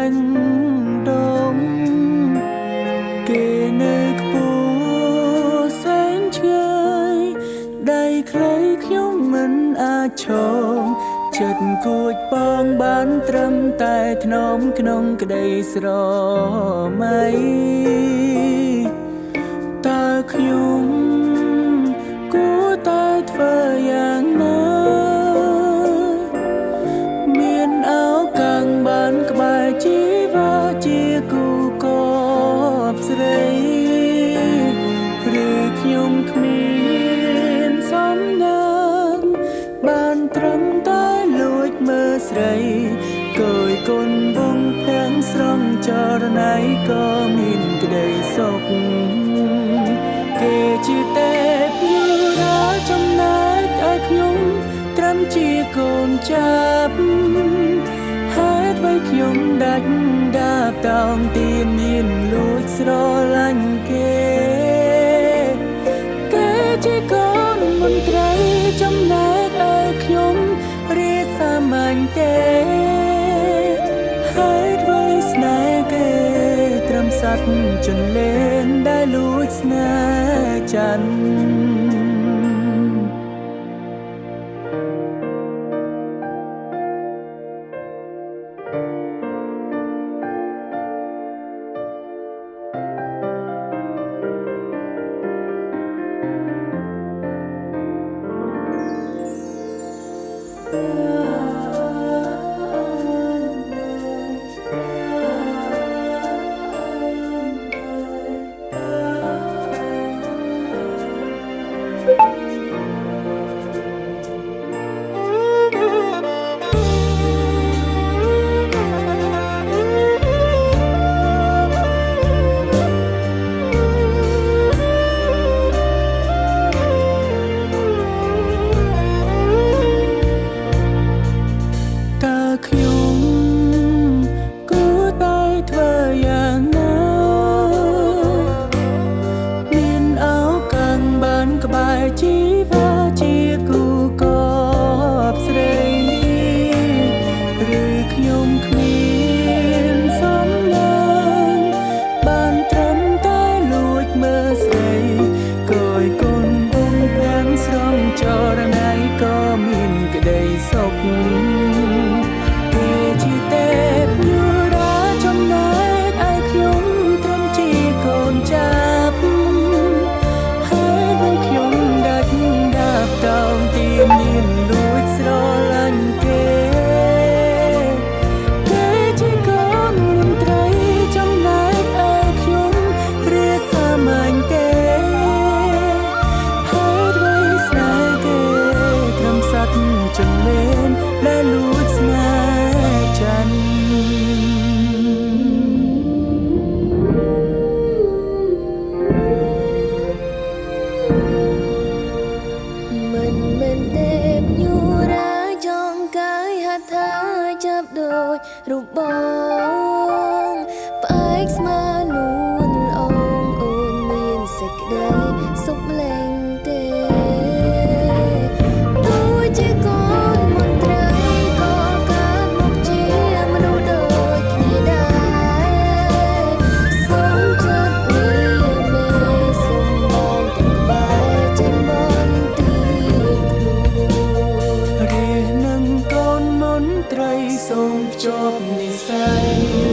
ញដងគេនៅខ្ពស់សែនឆ្ងាយដៃខ្លីខ្ញុំមិនអាចឈរចិត្តគួចបងបានត្រឹមតែថ្នមក្នុងក្តីស្រមៃតើខ្ញុំគួរតែធ្វើយ៉ាងណាមានអោកាំងបានក្បែរជីវាជាគូកបស្រីឬខ្ញុំគ្មានសំណាងបានត្រឹមតែលួចមើលស្រីគយគុណបងភាំងស្រងចរណៃក៏មានក្តីសុខគេជាទេពយុរាចំណែកឲ្យខ្ញុំត្រឹមជាកូនចាប់ហេតុអ្វីខ្ញុំដាច់ដាបតោងទានមានលួចស្រឡាញ់គេជាកូនមន្ត្រីចំណែកឲ្យខ្ញុំរាសាមញ្ញទេហើយអ្វីស្នេហ៍គេត្រឹមសត្វចន្លេនដែលលួចស្នេហ៍ច័ន្ទជីវាជាគូកបស្រីឬខ្ញុំគ្មានសំណាងបានត្រឹមតែលួចមើលស្រីគយគុណបងប្រាំងស្រងចរណៃក៏មានក្តីសុខគេជាទេពយុរាចំណែកឲ្យខ្ញុំត្រឹមជាកូនចាប់មានលួចស្រឡាញ់គេជាកូនមន្ត្រីចំណែកឲ្យខ្ញុំរាសាមញ្ញទេហើយអ្វីស្នេហ៍គេត្រឹមសត្វចន្លេនដែលលួចស្នេហ៍ច័ន្ទចាប់ដូចរូបបងផ្អែកស្មើនួនល្អងអូនមានសេចក្តីសុខលែងទេទោះជាកូនមន្ត្រីក៏កើតមកជាមនុស្សដូចគ្នាដែរសូមចិត្តនេះមេសូមបានទាំងក្បែរចិនបនទីខ្លួនរានឹងកូនមន្ត្រីសូមភ្ជាប់និស្ស័យ